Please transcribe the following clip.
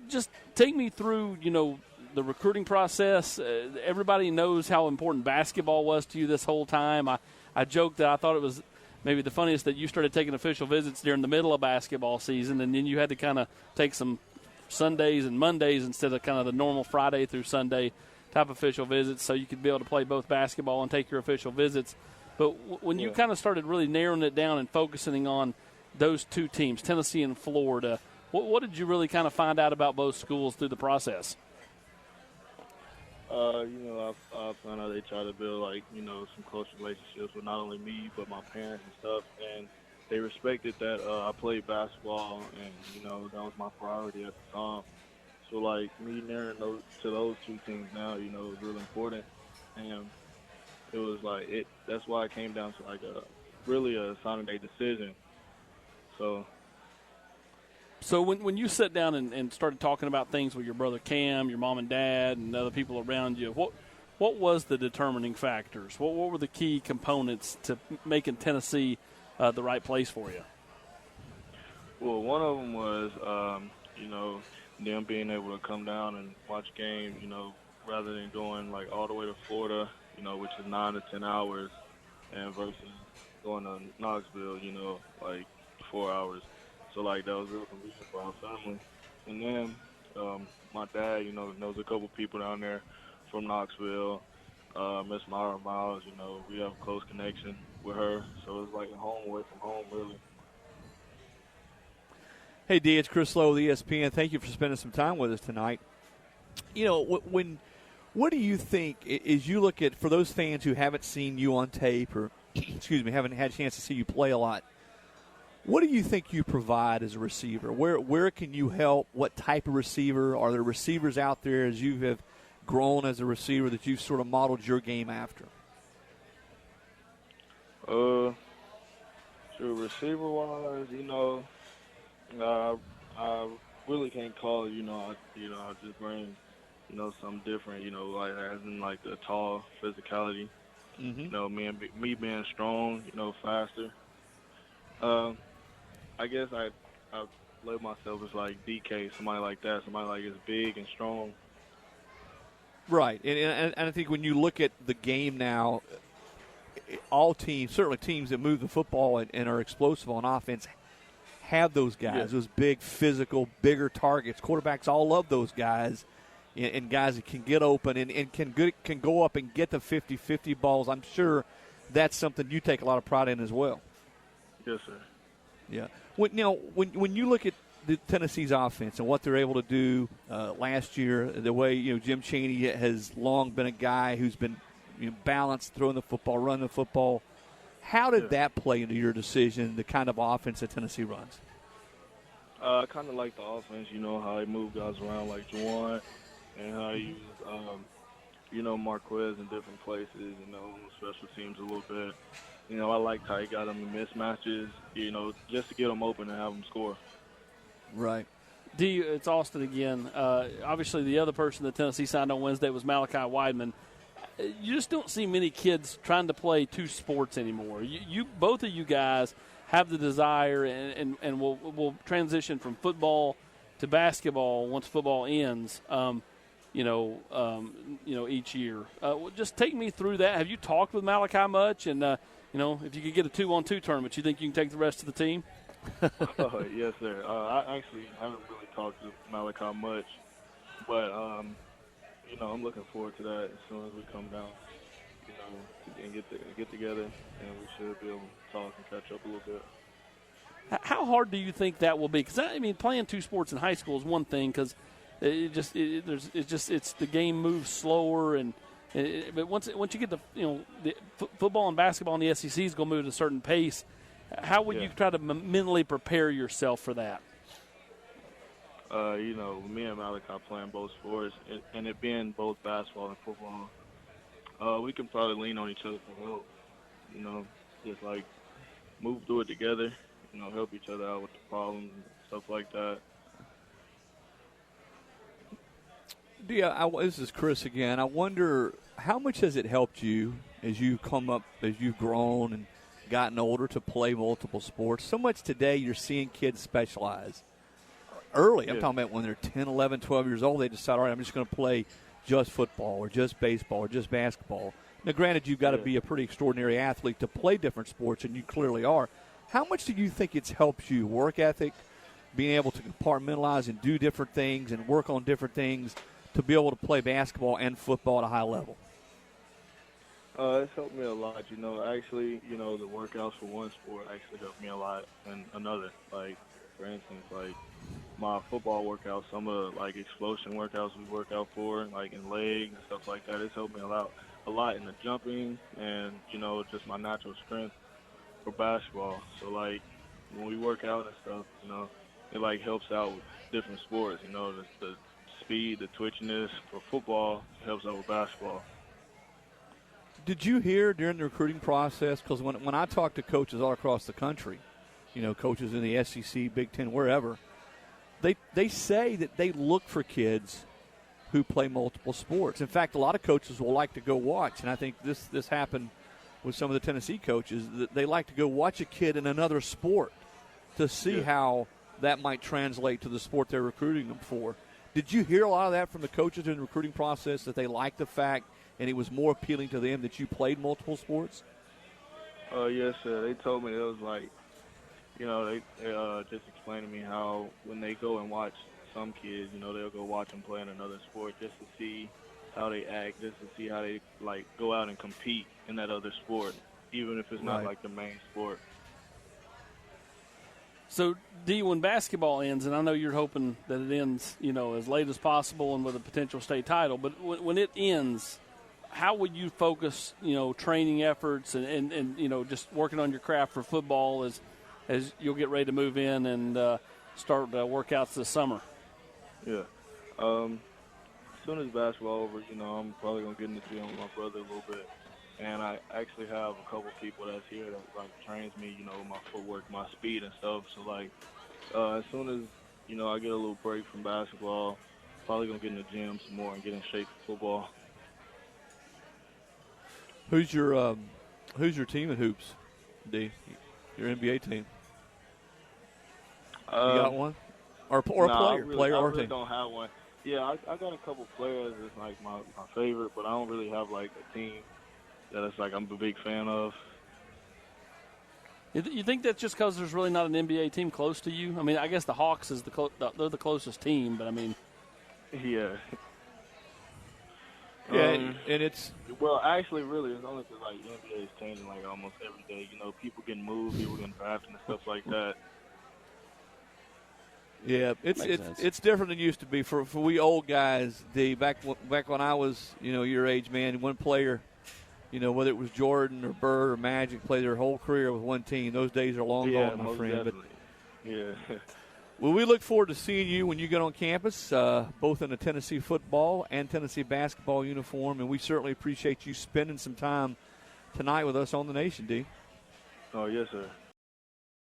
Just take me through, the recruiting process. Everybody knows how important basketball was to you this whole time. I joked that I thought it was maybe the funniest that you started taking official visits during the middle of basketball season, and then you had to kind of take some Sundays and Mondays instead of kind of the normal Friday through Sunday type official visits, so you could be able to play both basketball and take your official visits. But when you kind of started really narrowing it down and focusing on those two teams, Tennessee and Florida, what did you really kind of find out about both schools through the process? I found out they try to build, some close relationships with not only me but my parents and stuff, and they respected that I played basketball, and, that was my priority at the time. So, me narrowing to those two teams now, is really important, and it was that's why it came down to, really a signing day decision. So when you sat down and started talking about things with your brother Cam, your mom and dad, and other people around you, what was the determining factors? What were the key components to making Tennessee the right place for you? Well, one of them was, them being able to come down and watch games, rather than going all the way to Florida, which is 9 to 10 hours, and versus going to Knoxville, 4 hours. So, that was real convenient for our family. And then my dad, knows a couple people down there from Knoxville. Miss Myra Miles, we have a close connection with her. So it's a home away from home, really. Hey, Dee, it's Chris Lowe of ESPN. Thank you for spending some time with us tonight. What do you think, as you look at, for those fans who haven't seen you on tape or, haven't had a chance to see you play a lot, what do you think you provide as a receiver? Where can you help? What type of receiver? Are there receivers out there as you have grown as a receiver that you've sort of modeled your game after? Receiver-wise, I really can't call it. I just bring, something different. As in the tall physicality. Mm-hmm. Me being strong, faster. I guess I label myself as DK, somebody like that, somebody is big and strong. Right, and I think when you look at the game now, all teams, certainly teams that move the football and are explosive on offense, have those guys, those big, physical, bigger targets. Quarterbacks all love those guys, and guys that can get open and can go up and get the 50-50 balls. I'm sure that's something you take a lot of pride in as well. Yes, sir. Yeah. When you look at the Tennessee's offense and what they're able to do last year, the way Jim Chaney has long been a guy who's been balanced, throwing the football, running the football. How did that play into your decision, the kind of offense that Tennessee runs? I kind of like the offense, how they move guys around like Juwan, and how he use, Marquez in different places, special teams a little bit. I liked how he got them in mismatches, just to get them open and have them score. Right. Dee, it's Austin again. Obviously, the other person that Tennessee signed on Wednesday was Malachi Weidman. You just don't see many kids trying to play two sports anymore. You both of you guys have the desire and will transition from football to basketball once football ends. Each year. Just take me through that. Have you talked with Malachi much? And if you could get a 2-on-2 tournament, you think you can take the rest of the team? Yes, sir. I actually haven't really talked to Malachi much, but I'm looking forward to that as soon as we come down, and get together, and we should be able to talk and catch up a little bit. How hard do you think that will be? Because playing two sports in high school is one thing, because it's the game moves slower, but once you get the football and basketball in the SEC is going to move at a certain pace. How would you try to mentally prepare yourself for that? Me and Malachi playing both sports, and it being both basketball and football, we can probably lean on each other for help. Just move through it together. Help each other out with the problems and stuff like that. This is Chris again. I wonder, how much has it helped you as you've grown and gotten older to play multiple sports? So much today you're seeing kids specialize. early. I'm Yeah. talking about when they're 10, 11, 12 years old, they decide, all right, I'm just going to play just football or just baseball or just basketball. Now, granted, you've got to be a pretty extraordinary athlete to play different sports, and you clearly are. How much do you think it's helped you, work ethic, being able to compartmentalize and do different things and work on different things to be able to play basketball and football at a high level? It's helped me a lot. Actually, the workouts for one sport actually helped me a lot in another. Like, for instance, like my football workouts, some of the, like, explosion workouts we work out for, like in legs and stuff like that, it's helped me a lot in the jumping and, just my natural strength for basketball. So, like, when we work out and stuff, it, like, helps out with different sports. The speed, the twitchiness for football helps out with basketball. Did you hear during the recruiting process, because when I talk to coaches all across the country, coaches in the SEC, Big Ten, wherever, they say that they look for kids who play multiple sports. In fact, a lot of coaches will like to go watch, and I think this happened with some of the Tennessee coaches, that they like to go watch a kid in another sport to see how that might translate to the sport they're recruiting them for. Did you hear a lot of that from the coaches in the recruiting process, that they liked the fact and it was more appealing to them that you played multiple sports? Yes, sir. They told me it was like, they just explained to me how when they go and watch some kids, they'll go watch them play in another sport just to see how they act, just to see how they, like, go out and compete in that other sport, even if it's not, like, the main sport. So, Dee, when basketball ends, and I know you're hoping that it ends, as late as possible and with a potential state title, but when it ends, how would you focus, training efforts and just working on your craft for football as you'll get ready to move in and start workouts this summer? Yeah. As soon as basketball over, I'm probably going to get in the gym with my brother a little bit. And I actually have a couple people that's here that, like, trains me, my footwork, my speed and stuff. So, like, as soon as, I get a little break from basketball, probably going to get in the gym some more and get in shape for football. Who's your team in hoops, D? Your NBA team? You got one? Or a player? I really team? Don't have one. Yeah, I got a couple players that's, like, my favorite, but I don't really have, like, a team that it's like I'm a big fan of. You think that's just because there's really not an NBA team close to you? I mean, I guess the Hawks is they're the closest team, but I mean. Yeah. Yeah, and it's. Well, actually, really, it's only because, like, NBA is changing, like, almost every day. People getting moved, people getting drafted and stuff like that. Yeah, it's different than it used to be for we old guys. D, back when I was your age, man, one player. Whether it was Jordan or Bird or Magic, play their whole career with one team. Those days are long gone, my friend. Definitely. Yeah. Well, we look forward to seeing you when you get on campus, both in a Tennessee football and Tennessee basketball uniform, and we certainly appreciate you spending some time tonight with us on The Nation, D. Oh, yes, sir.